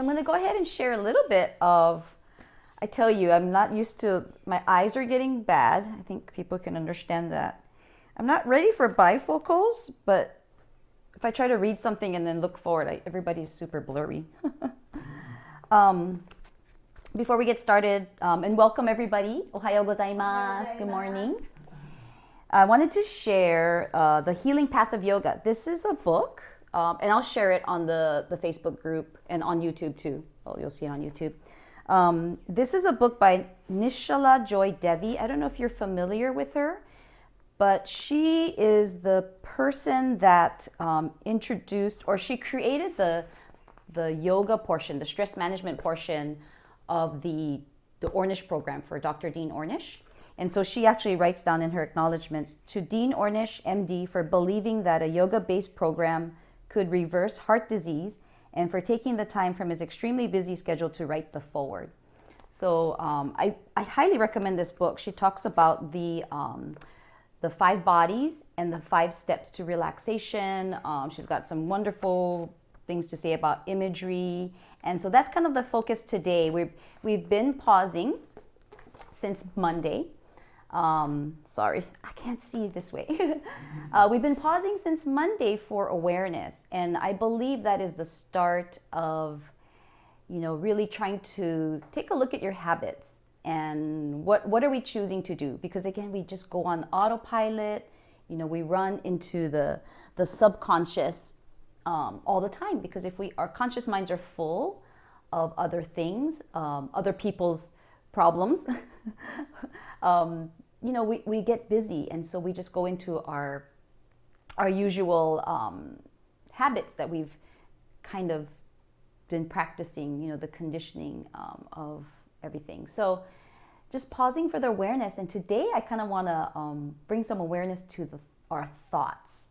So I'm going to go ahead and share a little bit of, I tell you, I'm not used to, my eyes are getting bad. I think people can understand that. I'm not ready for bifocals, but if I try to read something and then look forward, everybody's super blurry. Before we get started, and welcome everybody. Ohayo gozaimasu. Good morning. I wanted to share The Healing Path of Yoga. This is a book, and I'll share it on the Facebook group and on YouTube too. Oh, you'll see it on YouTube. This is a book by Nischala Joy Devi. I don't know if you're familiar with her, but she is the person that introduced, or she created the yoga portion, the stress management portion of the Ornish program for Dr. Dean Ornish. And so she actually writes down in her acknowledgments, to Dean Ornish, MD, for believing that a yoga-based program could reverse heart disease, and for taking the time from his extremely busy schedule to write the foreword. So I highly recommend this book. She talks about the 5 bodies and the 5 steps to relaxation. She's got some wonderful things to say about imagery. And so that's kind of the focus today. We've been pausing since Monday. Sorry, I can't see this way. We've been pausing since Monday for awareness. And I believe that is the start of, really trying to take a look at your habits and what are we choosing to do? Because again, we just go on autopilot. We run into the subconscious all the time, because if our conscious minds are full of other things, other people's problems, we get busy, and so we just go into our usual habits that we've kind of been practicing, the conditioning of everything. So just pausing for the awareness. And today I kind of want to bring some awareness to our thoughts.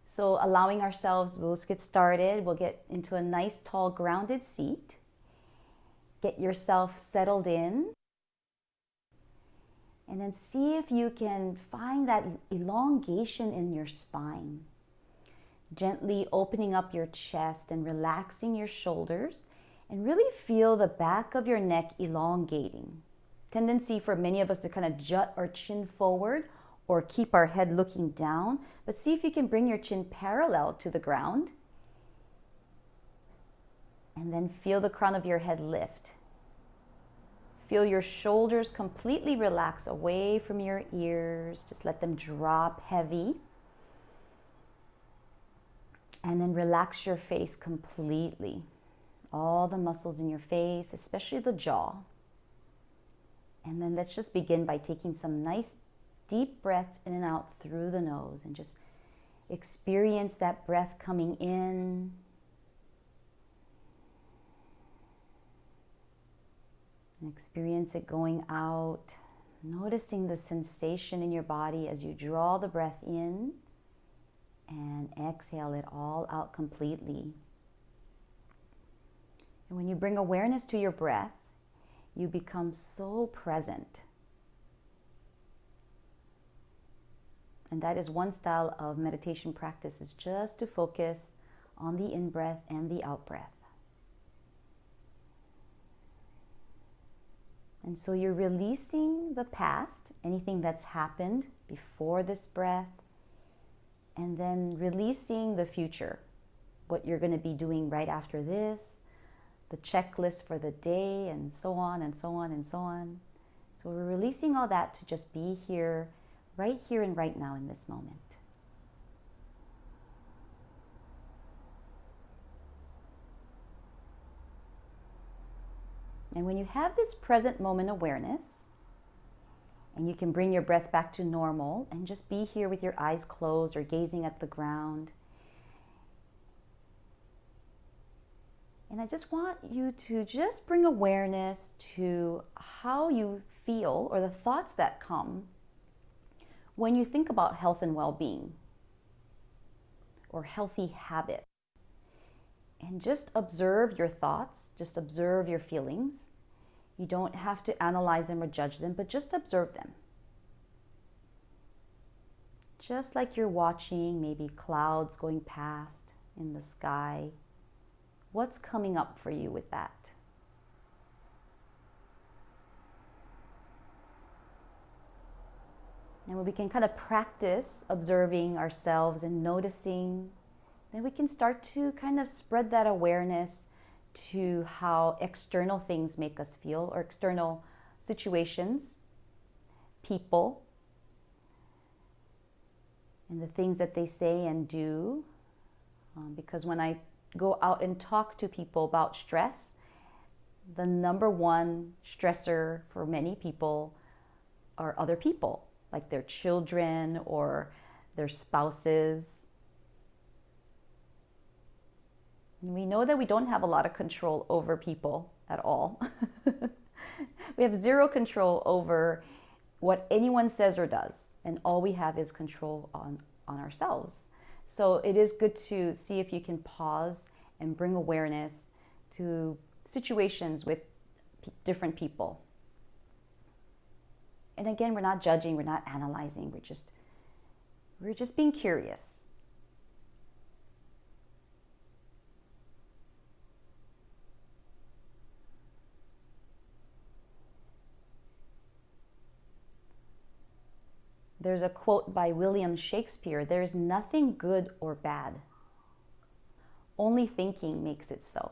So allowing ourselves, we'll just get started. We'll get into a nice, tall, grounded seat. Get yourself settled in. And then see if you can find that elongation in your spine. Gently opening up your chest and relaxing your shoulders. And really feel the back of your neck elongating. Tendency for many of us to kind of jut our chin forward or keep our head looking down. But see if you can bring your chin parallel to the ground. And then feel the crown of your head lift. Feel your shoulders completely relax away from your ears. Just let them drop heavy. And then relax your face completely. All the muscles in your face, especially the jaw. And then let's just begin by taking some nice deep breaths in and out through the nose, and just experience that breath coming in and experience it going out, noticing the sensation in your body as you draw the breath in and exhale it all out completely. And when you bring awareness to your breath, you become so present. And that is one style of meditation practice, is just to focus on the in-breath and the out-breath. And so you're releasing the past, anything that's happened before this breath, and then releasing the future, what you're going to be doing right after this, the checklist for the day, and so on and so on and so on. So we're releasing all that to just be here, right here and right now in this moment. And when you have this present moment awareness, and you can bring your breath back to normal and just be here with your eyes closed or gazing at the ground. And I just want you to just bring awareness to how you feel, or the thoughts that come when you think about health and well-being or healthy habits. And just observe your thoughts, just observe your feelings. You don't have to analyze them or judge them, but just observe them. Just like you're watching maybe clouds going past in the sky. What's coming up for you with that? And when we can kind of practice observing ourselves and noticing, then we can start to kind of spread that awareness to how external things make us feel, or external situations, people, and the things that they say and do. Because when I go out and talk to people about stress, the number one stressor for many people are other people, like their children or their spouses. And we know that we don't have a lot of control over people at all. We have zero control over what anyone says or does, and all we have is control on ourselves. So it is good to see if you can pause and bring awareness to situations with different people. And again, we're not judging, we're not analyzing, we're just being curious. There's a quote by William Shakespeare: "There's nothing good or bad. Only thinking makes it so."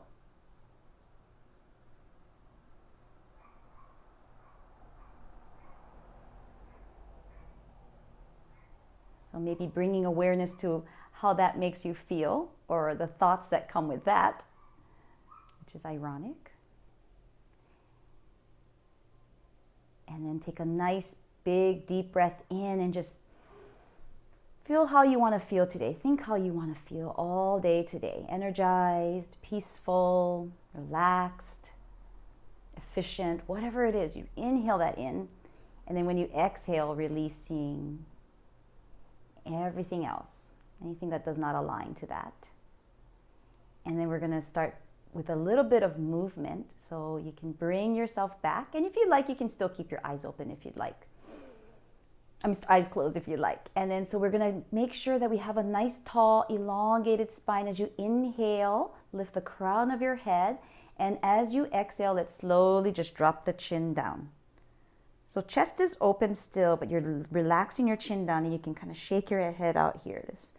So maybe bringing awareness to how that makes you feel, or the thoughts that come with that, which is ironic. And then take a nice big deep breath in and just feel how you want to feel today. Think how you want to feel all day today. Energized, peaceful, relaxed, efficient, whatever it is. You inhale that in, and then when you exhale, releasing everything else, anything that does not align to that. And then we're going to start with a little bit of movement, so you can bring yourself back. And if you like, you can still keep your eyes open if you'd like. Eyes closed if you like. And then so we're going to make sure that we have a nice tall elongated spine. As you inhale, lift the crown of your head, and as you exhale, let's slowly just drop the chin down. So chest is open still, but you're relaxing your chin down, and you can kind of shake your head out here. This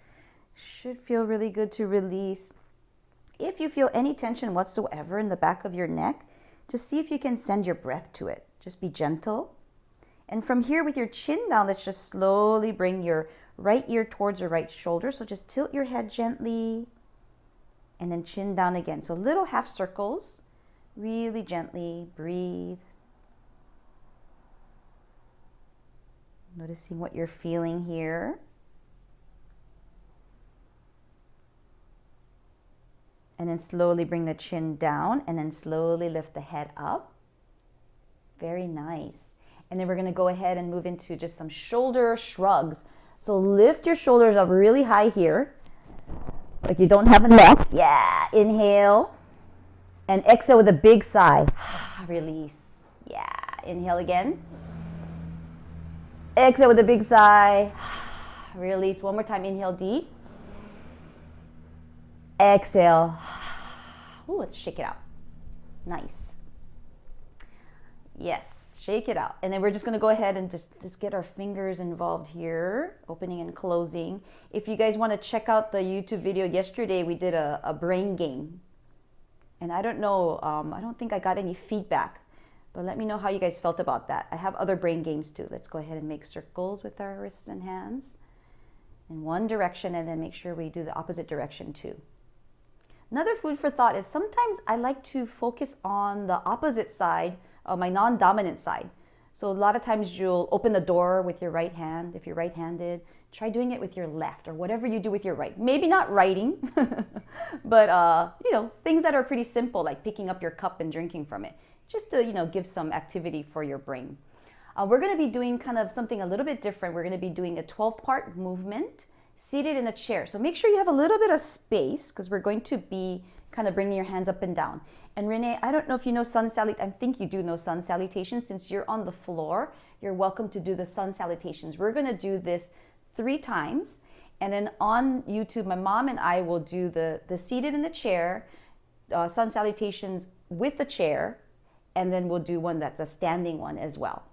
should feel really good to release. If you feel any tension whatsoever in the back of your neck, just see if you can send your breath to it. Just be gentle. And from here, with your chin down, let's just slowly bring your right ear towards your right shoulder. So just tilt your head gently, and then chin down again. So little half circles, really gently. Breathe. Noticing what you're feeling here. And then slowly bring the chin down, and then slowly lift the head up. Very nice. And then we're going to go ahead and move into just some shoulder shrugs. So lift your shoulders up really high here, like you don't have a neck. Yeah. Inhale. And exhale with a big sigh. Release. Yeah. Inhale again. Exhale with a big sigh. Release. One more time. Inhale deep. Exhale. Ooh, let's shake it out. Nice. Yes. Shake it out. And then we're just going to go ahead and just get our fingers involved here, opening and closing. If you guys want to check out the YouTube video, yesterday we did a brain game. And I don't know, I don't think I got any feedback, but let me know how you guys felt about that. I have other brain games too. Let's go ahead and make circles with our wrists and hands in one direction, and then make sure we do the opposite direction too. Another food for thought is sometimes I like to focus on the opposite side, my non-dominant side. So a lot of times you'll open the door with your right hand. If you're right-handed, try doing it with your left, or whatever you do with your right. Maybe not writing, but things that are pretty simple, like picking up your cup and drinking from it, just to give some activity for your brain. We're going to be doing kind of something a little bit different. We're going to be doing a 12-part movement seated in a chair. So make sure you have a little bit of space, because we're going to be kind of bringing your hands up and down. And Renee, I don't know if you know sun salutation. I think you do know sun salutation. Since you're on the floor, you're welcome to do the sun salutations. We're going to do this 3 times. And then on YouTube, my mom and I will do the seated in the chair. sun salutations with the chair, and then we'll do one that's a standing one as well.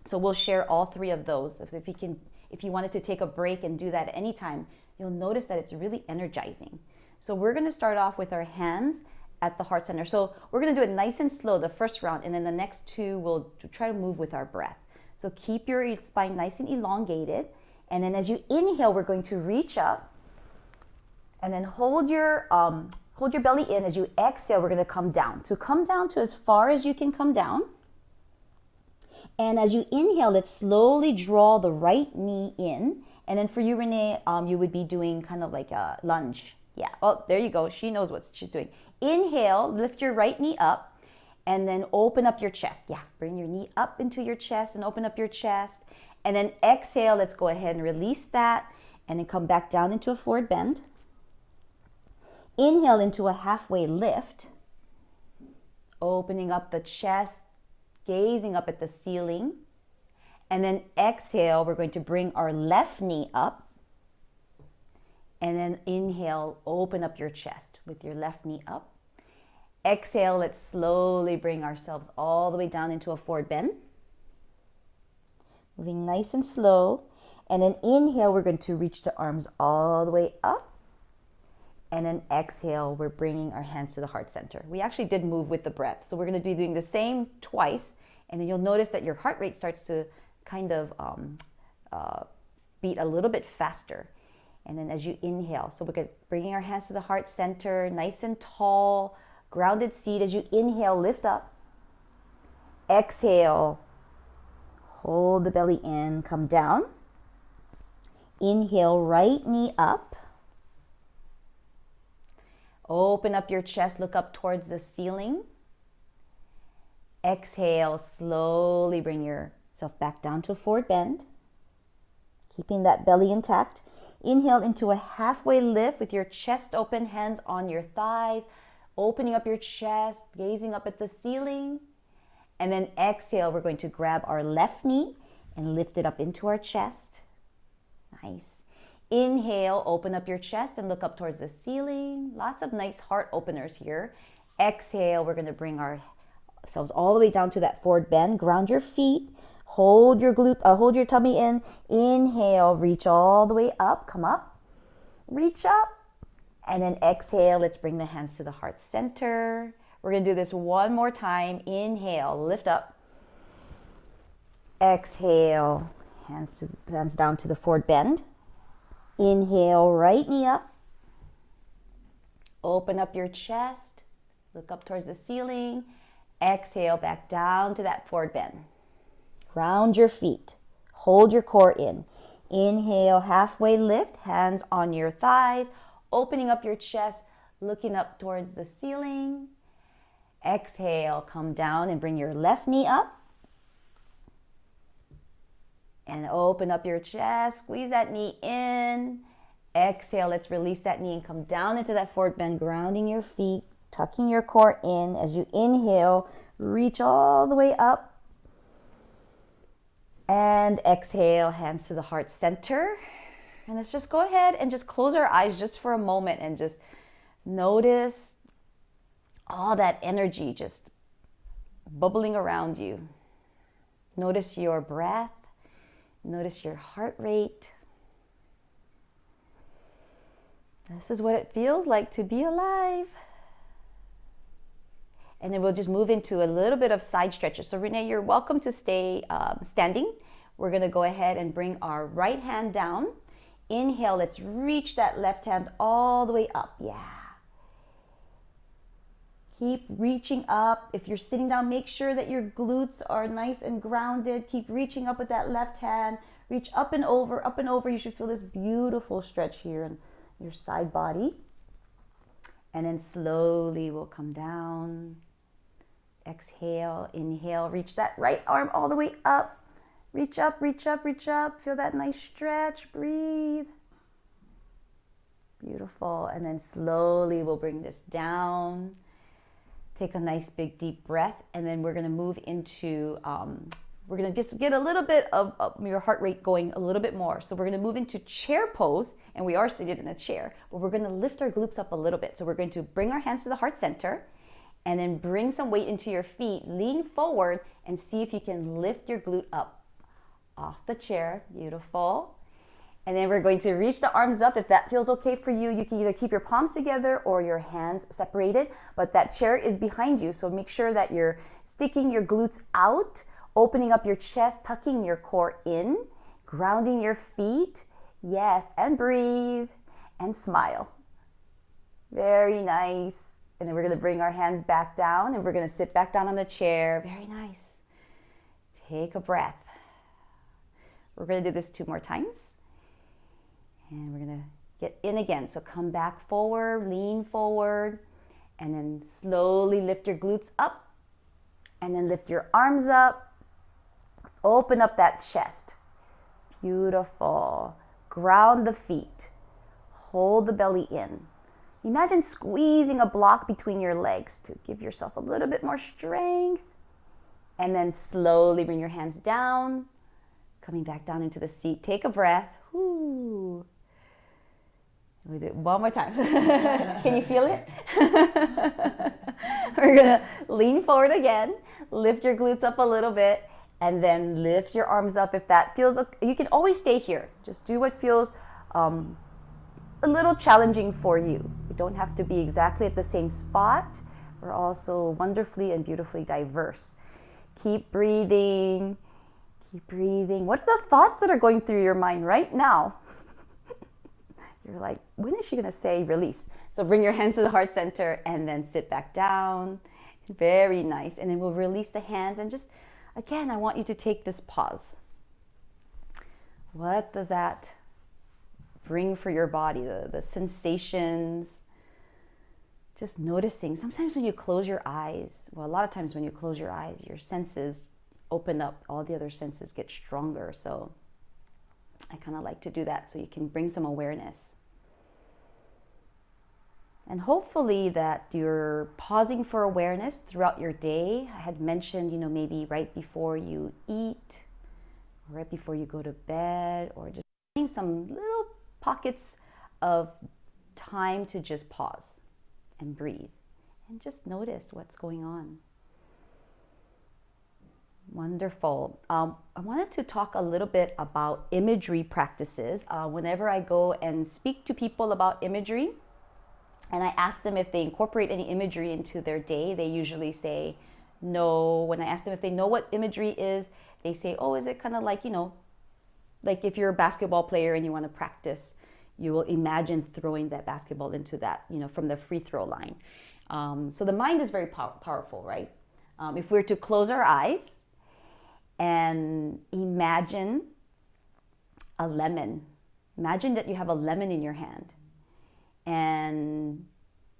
So we'll share all three of those. If you wanted to take a break and do that at any time, you'll notice that it's really energizing. So we're going to start off with our hands at the heart center. So we're going to do it nice and slow the first round, and then the next two we'll try to move with our breath. So keep your spine nice and elongated, and then as you inhale, we're going to reach up, and then hold your belly in. As you exhale, we're going to come down. So come down to as far as you can come down. And as you inhale, let's slowly draw the right knee in. And then for you, Renee, you would be doing kind of like a lunge. Yeah, oh, there you go. She knows what she's doing. Inhale, lift your right knee up, and then open up your chest. Yeah, bring your knee up into your chest and open up your chest. And then exhale, let's go ahead and release that, and then come back down into a forward bend. Inhale into a halfway lift, opening up the chest, gazing up at the ceiling. And then exhale, we're going to bring our left knee up. And then inhale, open up your chest with your left knee up. Exhale, let's slowly bring ourselves all the way down into a forward bend. Moving nice and slow. And then inhale, we're going to reach the arms all the way up. And then exhale, we're bringing our hands to the heart center. We actually did move with the breath. So we're going to be doing the same twice. And then you'll notice that your heart rate starts to kind of beat a little bit faster. And then as you inhale, so we're bringing our hands to the heart center, nice and tall, grounded seat. As you inhale, lift up. Exhale, hold the belly in, come down. Inhale, right knee up. Open up your chest, look up towards the ceiling. Exhale, slowly bring yourself back down to a forward bend, keeping that belly intact. Inhale into a halfway lift with your chest open, hands on your thighs, opening up your chest, gazing up at the ceiling. And then exhale, we're going to grab our left knee and lift it up into our chest. Nice. Inhale, open up your chest and look up towards the ceiling. Lots of nice heart openers here. Exhale, we're going to bring ourselves all the way down to that forward bend. Ground your feet. Hold your tummy in. Inhale, reach all the way up. Come up. Reach up. And then exhale, let's bring the hands to the heart center. We're going to do this one more time. Inhale, lift up. Exhale, hands down to the forward bend. Inhale, right knee up. Open up your chest. Look up towards the ceiling. Exhale, back down to that forward bend. Ground your feet. Hold your core in. Inhale, halfway lift, hands on your thighs, opening up your chest, looking up towards the ceiling. Exhale, come down and bring your left knee up. And open up your chest, squeeze that knee in. Exhale, let's release that knee and come down into that forward bend, grounding your feet, tucking your core in. As you inhale, reach all the way up. And exhale, hands to the heart center. And let's just go ahead and just close our eyes just for a moment and just notice all that energy just bubbling around you. Notice your breath. Notice your heart rate. This is what it feels like to be alive. And then we'll just move into a little bit of side stretches. So Renee, you're welcome to stay standing. We're going to go ahead and bring our right hand down. Inhale, let's reach that left hand all the way up. Yeah. Keep reaching up. If you're sitting down, make sure that your glutes are nice and grounded. Keep reaching up with that left hand. Reach up and over, up and over. You should feel this beautiful stretch here in your side body. And then slowly we'll come down. Exhale, inhale, reach that right arm all the way up. Reach up, reach up, reach up. Feel that nice stretch. Breathe. Beautiful. And then slowly we'll bring this down. Take a nice big deep breath, and then we're going to move into We're going to just get a little bit of your heart rate going a little bit more. So we're going to move into chair pose, and we are seated in a chair, but we're going to lift our glutes up a little bit. So we're going to bring our hands to the heart center and then bring some weight into your feet. Lean forward and see if you can lift your glute up off the chair. Beautiful. And then we're going to reach the arms up. If that feels okay for you, you can either keep your palms together or your hands separated, but that chair is behind you. So make sure that you're sticking your glutes out, opening up your chest, tucking your core in, grounding your feet. Yes, and breathe and smile. Very nice. And then we're going to bring our hands back down and we're going to sit back down on the chair. Very nice. Take a breath. We're going to do this 2 more times. And we're going to get in again. So come back forward, lean forward, and then slowly lift your glutes up. And then lift your arms up. Open up that chest. Beautiful. Ground the feet. Hold the belly in. Imagine squeezing a block between your legs to give yourself a little bit more strength. And then slowly bring your hands down. Coming back down into the seat. Take a breath. Whoo. We do it one more time. Can you feel it? We're going to lean forward again. Lift your glutes up a little bit. And then lift your arms up if that feels okay. You can always stay here. Just do what feels a little challenging for you. You don't have to be exactly at the same spot. We're also wonderfully and beautifully diverse. Keep breathing. Keep breathing. What are the thoughts that are going through your mind right now? You're like, when is she going to say release? So bring your hands to the heart center and then sit back down. Very nice. And then we'll release the hands and just, again, I want you to take this pause. What does that bring for your body? The sensations. Just noticing. Sometimes when you close your eyes, well, a lot of times when you close your eyes, your senses open up. All the other senses get stronger. So I kind of like to do that so you can bring some awareness. And hopefully that you're pausing for awareness throughout your day. I had mentioned, maybe right before you eat, or right before you go to bed, or just finding some little pockets of time to just pause and breathe and just notice what's going on. Wonderful. I wanted to talk a little bit about imagery practices. Whenever I go and speak to people about imagery, and I ask them if they incorporate any imagery into their day, they usually say no. When I ask them if they know what imagery is, they say, oh, is it kind of like, like if you're a basketball player and you want to practice, you will imagine throwing that basketball into that, from the free throw line. So the mind is very powerful, right? If we're to close our eyes and imagine a lemon. Imagine that you have a lemon in your hand. And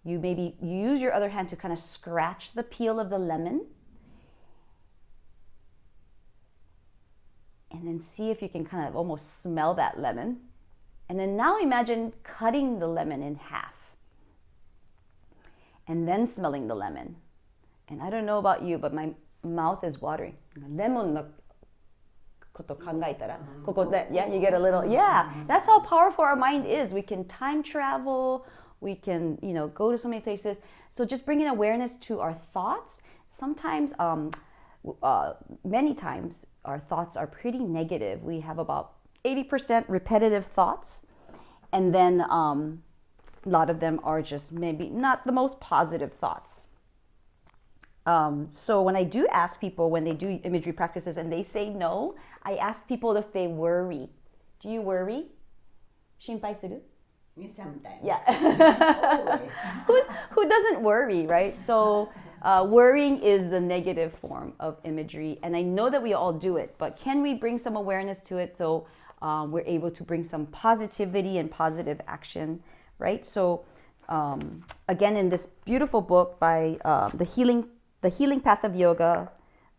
you use your other hand to kind of scratch the peel of the lemon. And then see if you can kind of almost smell that lemon. And then now imagine cutting the lemon in half. And then smelling the lemon. And I don't know about you, but my mouth is watering. Lemon no koto kangaitara. Yeah, you get a little, that's how powerful our mind is. We can time travel, we can, go to so many places. So just bringing awareness to our thoughts. Sometimes, many times, our thoughts are pretty negative. We have about 80% repetitive thoughts. And then a lot of them are just maybe not the most positive thoughts. So when I do ask people when they do imagery practices and they say no, I ask people if they worry. Do you worry? Shinpai suru? Sometimes. Yeah. Always. Who doesn't worry, right? So worrying is the negative form of imagery. And I know that we all do it, but can we bring some awareness to it so we're able to bring some positivity and positive action, right? So again, in this beautiful book by The Healing Path of Yoga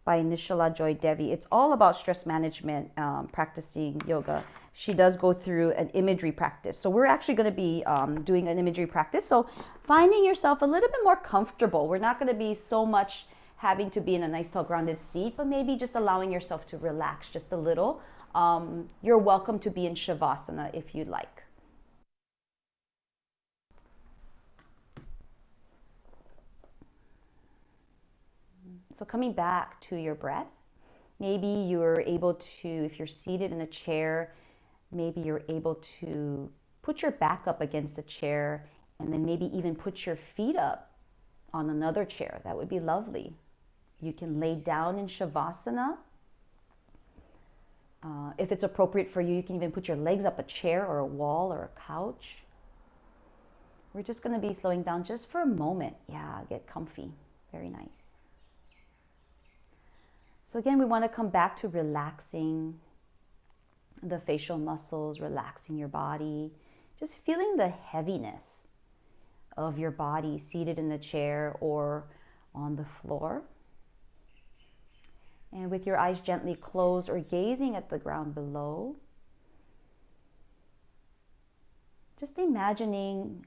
by Nischala Joy Devi. It's all about stress management, practicing yoga. She does go through an imagery practice. So we're actually going to be doing an imagery practice. So finding yourself a little bit more comfortable. We're not going to be so much having to be in a nice tall grounded seat, but maybe just allowing yourself to relax just a little. You're welcome to be in Shavasana if you'd like. So coming back to your breath, maybe you're able to, if you're seated in a chair, maybe you're able to put your back up against a chair and then maybe even put your feet up on another chair. That would be lovely. You can lay down in Shavasana. If it's appropriate for you, you can even put your legs up a chair or a wall or a couch. We're just going to be slowing down just for a moment. Yeah, get comfy. Very nice. So again, we want to come back to relaxing the facial muscles, relaxing your body, just feeling the heaviness of your body seated in the chair or on the floor. And with your eyes gently closed or gazing at the ground below, just imagining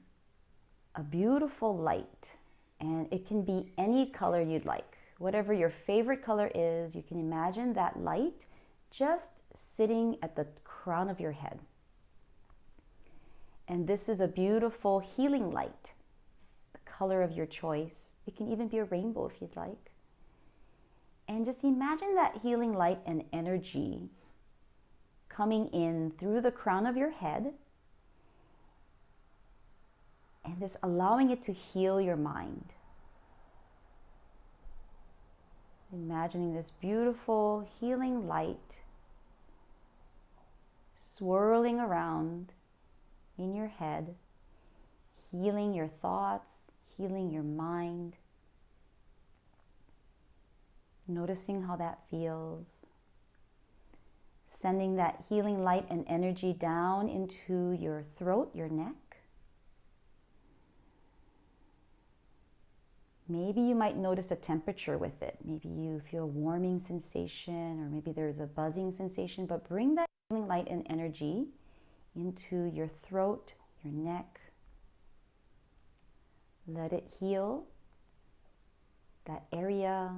a beautiful light, and it can be any color you'd like. Whatever your favorite color is, you can imagine that light just sitting at the crown of your head. And this is a beautiful healing light, the color of your choice. It can even be a rainbow if you'd like. And just imagine that healing light and energy coming in through the crown of your head and just allowing it to heal your mind. Imagining this beautiful healing light swirling around in your head, healing your thoughts, healing your mind, noticing how that feels, sending that healing light and energy down into your throat, your neck. Maybe you might notice a temperature with it. Maybe you feel a warming sensation, or maybe there's a buzzing sensation, but bring that healing light and energy into your throat, your neck. Let it heal that area.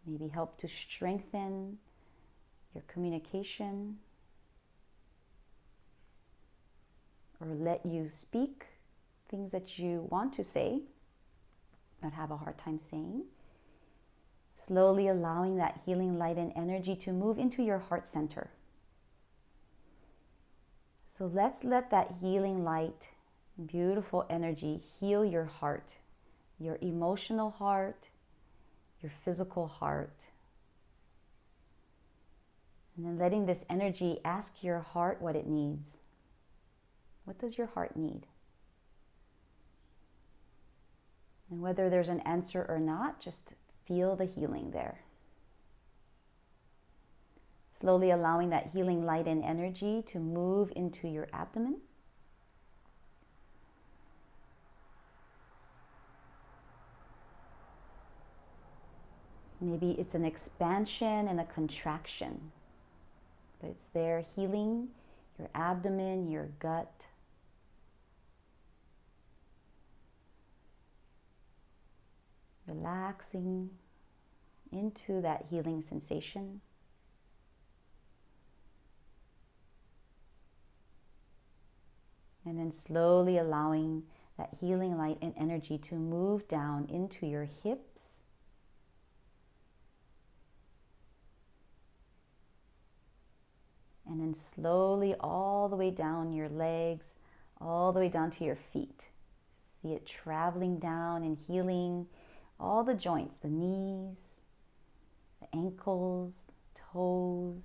Maybe help to strengthen your communication, or let you speak things that you want to say but have a hard time saying. Slowly allowing that healing light and energy to move into your heart center. So let's let that healing light, beautiful energy heal your heart, your emotional heart, your physical heart. And then letting this energy ask your heart what it needs. What does your heart need? And whether there's an answer or not, just feel the healing there. Slowly allowing that healing light and energy to move into your abdomen. Maybe it's an expansion and a contraction, but it's there healing your abdomen, your gut. Relaxing into that healing sensation. And then slowly allowing that healing light and energy to move down into your hips. And then slowly all the way down your legs, all the way down to your feet. See it traveling down and healing all the joints, the knees, the ankles, toes.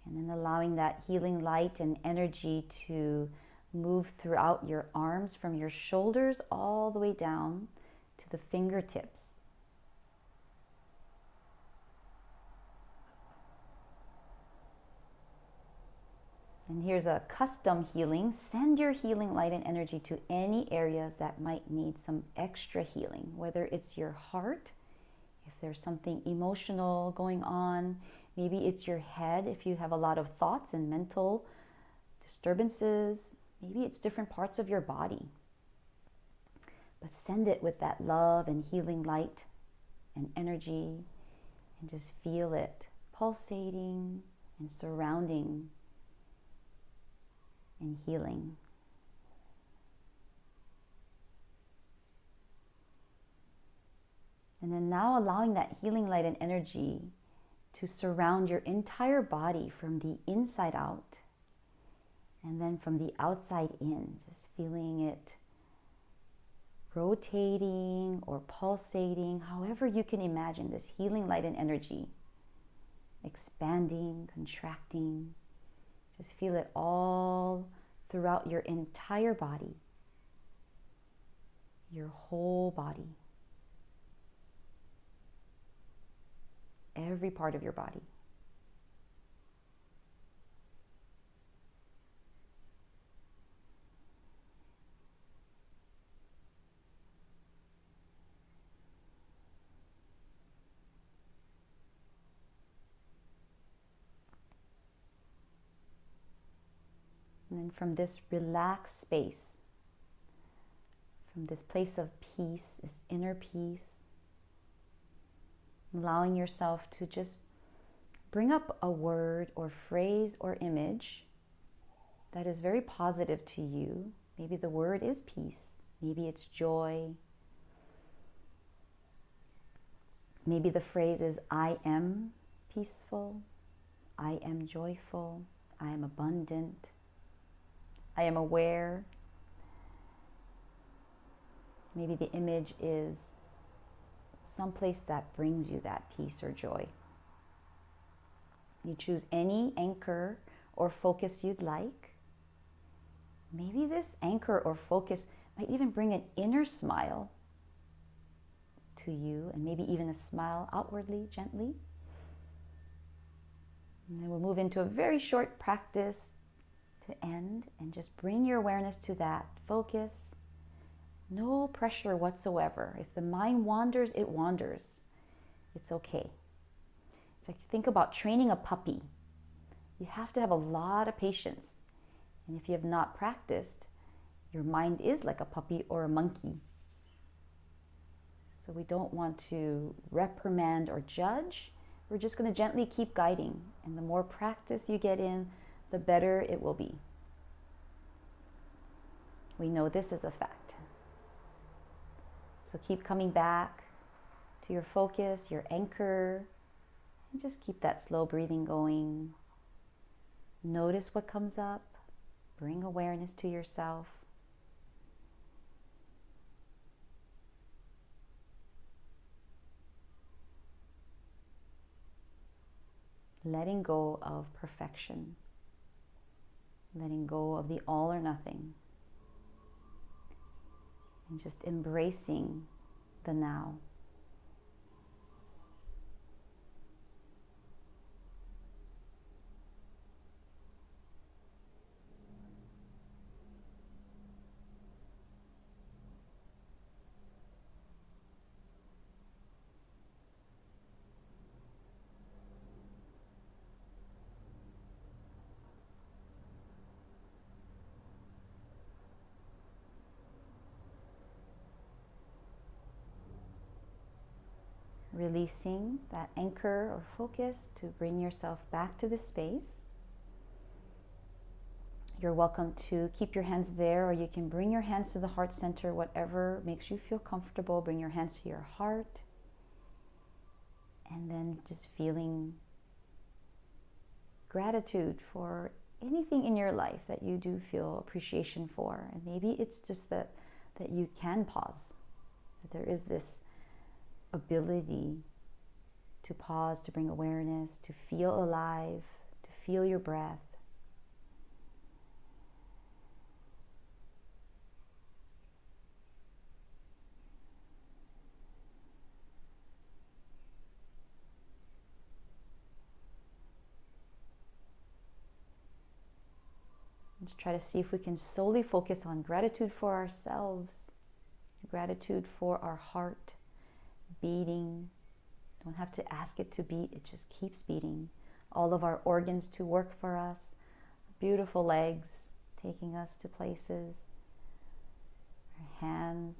And then allowing that healing light and energy to move throughout your arms from your shoulders all the way down to the fingertips. And here's a custom healing. Send your healing light and energy to any areas that might need some extra healing, whether it's your heart, if there's something emotional going on, maybe it's your head if you have a lot of thoughts and mental disturbances. Maybe it's different parts of your body. But send it with that love and healing light and energy, and just feel it pulsating and surrounding and healing. And then now allowing that healing light and energy to surround your entire body from the inside out and then from the outside in, just feeling it rotating or pulsating, however you can imagine this healing light and energy, expanding, contracting. Just feel it all throughout your entire body, your whole body, every part of your body. And then from this relaxed space, from this place of peace, this inner peace, allowing yourself to just bring up a word or phrase or image that is very positive to you. Maybe the word is peace. Maybe it's joy. Maybe the phrase is, I am peaceful. I am joyful. I am abundant. I am aware. Maybe the image is someplace that brings you that peace or joy. You choose any anchor or focus you'd like. Maybe this anchor or focus might even bring an inner smile to you, and maybe even a smile outwardly, gently. And then we'll move into a very short practice to end, and just bring your awareness to that focus. No pressure whatsoever. If the mind wanders, it wanders. It's okay. It's like, think about training a puppy. You have to have a lot of patience. And if you have not practiced, your mind is like a puppy or a monkey. So we don't want to reprimand or judge. We're just going to gently keep guiding. And the more practice you get in, the better it will be. We know this is a fact. So keep coming back to your focus, your anchor, and just keep that slow breathing going. Notice what comes up. Bring awareness to yourself. Letting go of perfection. Letting go of the all or nothing. And just embracing the now. Releasing that anchor or focus to bring yourself back to the space. You're welcome to keep your hands there, or you can bring your hands to the heart center, whatever makes you feel comfortable. Bring your hands to your heart. And then just feeling gratitude for anything in your life that you do feel appreciation for. And maybe it's just that you can pause, that there is this ability to pause, to bring awareness, to feel alive, to feel your breath. Let's try to see if we can solely focus on gratitude for ourselves, gratitude for our heart beating. Don't have to ask it to beat, it just keeps beating. All of our organs to work for us. Beautiful legs taking us to places. Our hands,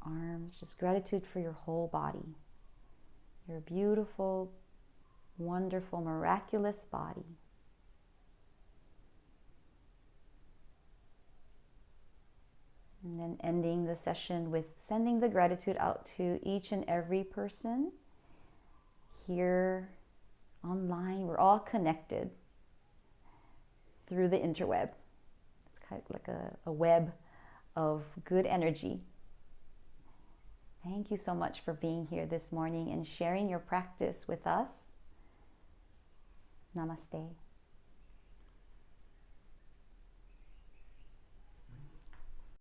our arms, just gratitude for your whole body. Your beautiful, wonderful, miraculous body. And then ending the session with sending the gratitude out to each and every person here online. We're all connected through the interweb. It's kind of like a web of good energy. Thank you so much for being here this morning and sharing your practice with us. Namaste.